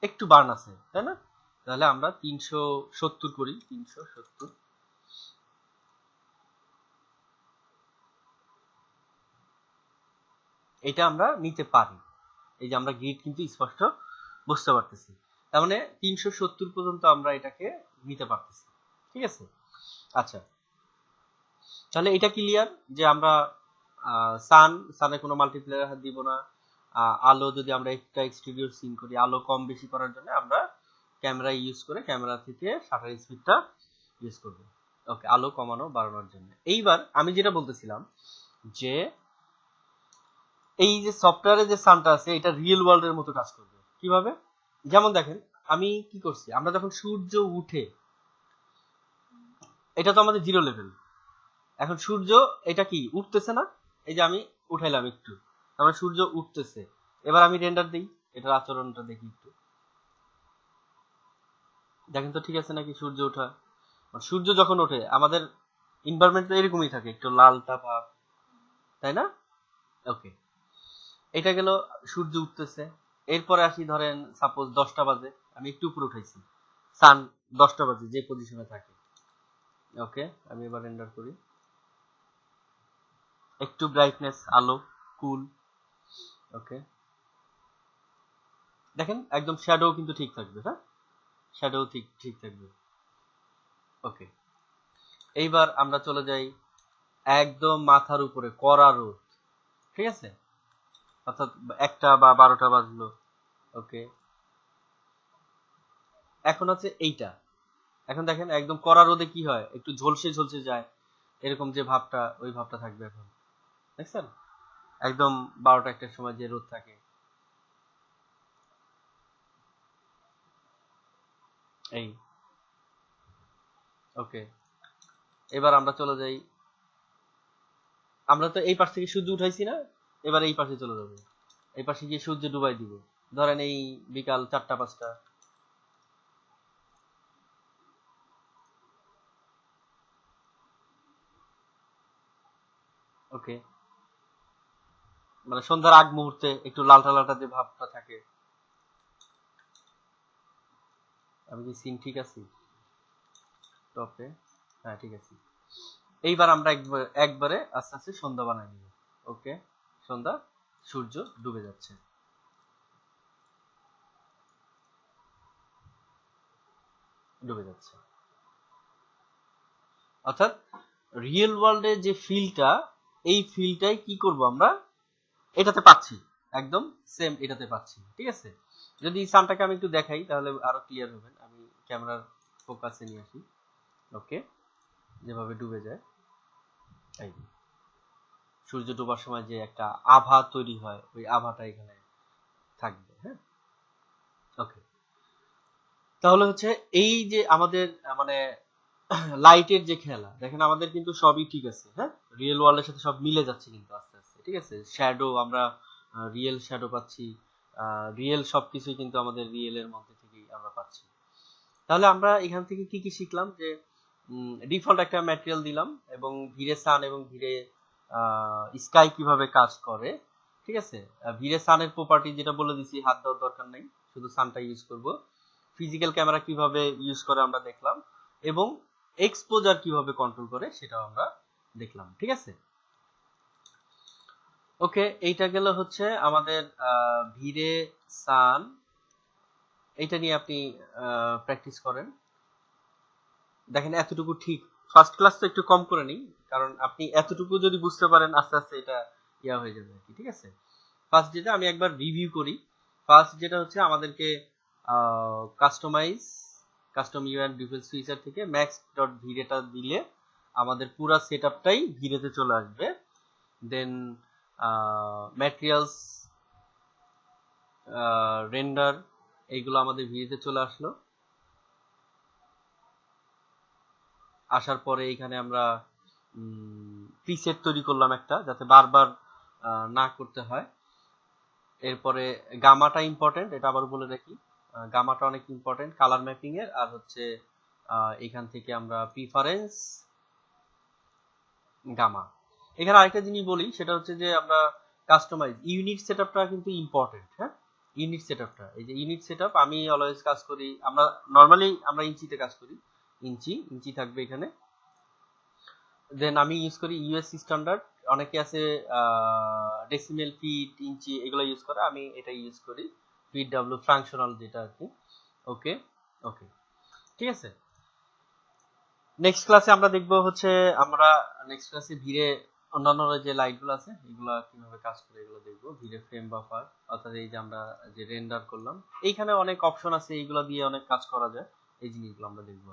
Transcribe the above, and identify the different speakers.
Speaker 1: একটু বার্ন আছে, তাই না? তাহলে আমরা 370 করি, 370। এটা আমরা নিতে পারি। এই যে আমরা গ্রিড কিন্তু স্পষ্ট বুঝতে পারতেছি, তার মানে 370 পর্যন্ত আমরা এটাকে নিতে পারতেছি। ঠিক আছে, আচ্ছা তাহলে এটা ক্লিয়ার যে আমরা সানে কোনো মাল্টিপ্লায়ার দিব না। আলো যদি আমরা একটা এক্সটেরিয়র সিন করি, আলো কম বেশি করার জন্য আমরা ক্যামেরা ইউজ করে ক্যামেরা থেকে শাটার স্পিডটা ইউজ করব। ওকে, আলো কমানো বাড়ানোর জন্য। এইবার আমি যেটা বলতেছিলাম যে এই যে সফটওয়্যারে যে সানটা আছে এটা রিয়েল ওয়ার্ল্ডের মতো কাজ করবে। কিভাবে? যেমন দেখেন আমি কি করছি, আমরা যখন সূর্য উঠে, এটা তো আমাদের জিরো লেভেল। এখন সূর্য এটা কি উঠতেছে না, এই যে আমি উঠাইলাম একটু, তারপরে সূর্য উঠতেছে। এবার আমি রেন্ডার দিই, এটার আচরণটা দেখি একটু, দেখেন তো ঠিক আছে নাকি সূর্য ওঠা। সূর্য যখন ওঠে আমাদের এনভায়রনমেন্ট তো এরকমই থাকে, একটু লালটা ভাব, তাই না? ওকে, এটা গেল সূর্য উঠতেছে। এরপরে আসি, ধরেন সাপোজ 10টা বাজে, আমি একটু উপরে উঠাইছি, সান 10টা বাজে যে পজিশনে থাকে। ওকে, আমি এবার রেন্ডার করি, একটু ব্রাইটনেস, আলো, কুল। ওকে, দেখেন একদম শ্যাডো কিন্তু ঠিক থাকবে, হ্যাঁ শ্যাডো ঠিক ঠিক থাকবে। ওকে, এইবার আমরা চলে যাই একদম মাথার উপরে কড়া রোদ, ঠিক আছে, অর্থাৎ 1টা বা 12টা বাজলো। ওকে, এখন আছে এইটা, এখন দেখেন একদম কড়া রোদে কি হয়, একটু ঝলসে ঝলসে যায়, এরকম যে ভাবটা, ওই ভাবটা থাকবে এখন, দেখছেন? একদম 12টা 1টার সময় যে রোদ থাকে। এই, ওকে, এবার আমরা চলে যাই, আমরা তো এই পাশ থেকে সূর্য উঠাইছি না, এবার এই পাশে চলে যাবো, এই পাশে গিয়ে সূর্য ডুবাই দিব, ধরেন এই বিকাল 4টা 5টা। ওকে, মানে সন্ধ্যার আগ মুহূর্তে একটু লালটা লালটা যে ভাবটা থাকে। আমি কি সিন ঠিক আছি টপে? হ্যাঁ ঠিক আছে। এইবার আমরা একবারে আস্তে আস্তে সন্ধ্যা বানাই নিব। ওকে, সন্ধ্যা, সূর্য ডুবে যাচ্ছে, ডুবে যাচ্ছে। অর্থাৎ রিয়েল ওয়ার্ল্ডে যে ফিলটা, এই ফিলটাই কি করব আমরা এটাতে পাচ্ছি, একদম সেম এটাতে পাচ্ছি। ঠিক আছে, যদি সানটাকে আমি একটু দেখাই তাহলে আরো ক্লিয়ার হবেন। আমি ক্যামেরার ফোকাসে নিয়ে আসি। ওকে, যেভাবে ডুবে যায়, এই সূর্য ডোবার সময় যে একটা আভা তৈরি হয়, ওই আভাটা এখানে থাকবে। হ্যাঁ, ওকে, তাহলে হচ্ছে এই যে আমাদের মানে লাইটের যে খেলা, দেখেন আমাদের কিন্তু সবই ঠিক আছে, হ্যাঁ রিয়েল ওয়ার্ল্ডের সাথে সব মিলে যাচ্ছে কিন্তু আস্তে আস্তে। ঠিক আছে, শ্যাডো আমরা রিয়েল শ্যাডো পাচ্ছি, রিয়েল সবকিছুই কিন্তু আমাদের রিয়েলের মধ্যে থেকেই আমরা পাচ্ছি। তাহলে আমরা এখান থেকে কি কি শিখলাম, যে ডিফল্ট একটা ম্যাটেরিয়াল দিলাম, এবং ভিরে সান এবং ভিরে স্কাই কিভাবে কাজ করে। ঠিক আছে, ভিরে সানের প্রপার্টি যেটা বলে দিছি, হাত দেওয়ার দরকার নেই, শুধু সানটা ইউজ করব। ফিজিক্যাল ক্যামেরা কিভাবে ইউজ করে আমরা দেখলাম, এবং এক্সপোজার কিভাবে কন্ট্রোল করে সেটাও আমরা দেখলাম। ঠিক আছে, ওকে, এইটা গেল হচ্ছে আমাদের ভিরে সান, এইটা নিয়ে আপনি প্র্যাকটিস করেন। দেখেন এতটুকু ঠিক, ফার্স্ট ক্লাস তো একটু কম করে নিই, কারণ আপনি এতটুকু যদি বুঝতে পারেন আস্তে আস্তে এটা ইয়া হয়ে যাবে আর কি। ঠিক আছে, ফার্স্ট যেটা আমি একবার রিভিউ করি। ফার্স্ট যেটা হচ্ছে আমাদেরকে কাস্টমাইজ, কাস্টম ইউ এন্ড ডিফেন্স ফিচার থেকে ম্যাক্স ডট ভিরেটা দিলে আমাদের পুরো সেটআপটাই ভিরেতে চলে আসবে। দেন ম্যাটেরিয়ালস, রেন্ডার, এইগুলো আমাদের ভিরেতে চলে আসলো। আসার পরে এখানে আমরা প্রিসেট তৈরি করলাম একটা, যাতে বারবার না করতে হয়। এরপরে গামাটা ইম্পর্টেন্ট, এটা আবার বলে রাখি, গামাটা অনেক ইম্পর্টেন্ট কালার ম্যাপিং এর। আর হচ্ছে এখান থেকে আমরা প্রিফারেন্স গামা। এখানে আরেকটা জিনিস বলি, সেটা হচ্ছে যে আমরা কাস্টমাইজ ইউনিট সেটআপটা কিন্তু ইম্পর্টেন্ট। হ্যাঁ, ইউনিট সেটআপটা, এই যে ইউনিট সেটআপ আমি অলওয়েজ কাজ করি, আমরা নরমালি আমরা ইঞ্চিতে কাজ করি, ইঞ্চি থাকবে এখানে। দেন আমি ইউজ করি ইউএস স্ট্যান্ডার্ড, অনেকে আছে ডেসিমেল, ফিট, ইঞ্চি এগুলো ইউজ করে, আমি এটা ইউজ করি ফিট ডাব্লিউ ফাংশনাল যেটা আর কি। ওকে ওকে, ঠিক আছে। নেক্সট ক্লাসে আমরা দেখব হচ্ছে, আমরা নেক্সট ক্লাসে ভিড়ে অন্যান্য যে লাইটগুলো আছে এগুলা কিভাবে কাজ করে এগুলো দেখবো, ভিড়ে ফ্রেম বাফার, অর্থাৎ এই যে আমরা যে রেন্ডার করলাম, এইখানে অনেক অপশন আছে, এইগুলা দিয়ে অনেক কাজ করা যায়, এই জিনিসগুলো আমরা দেখবো।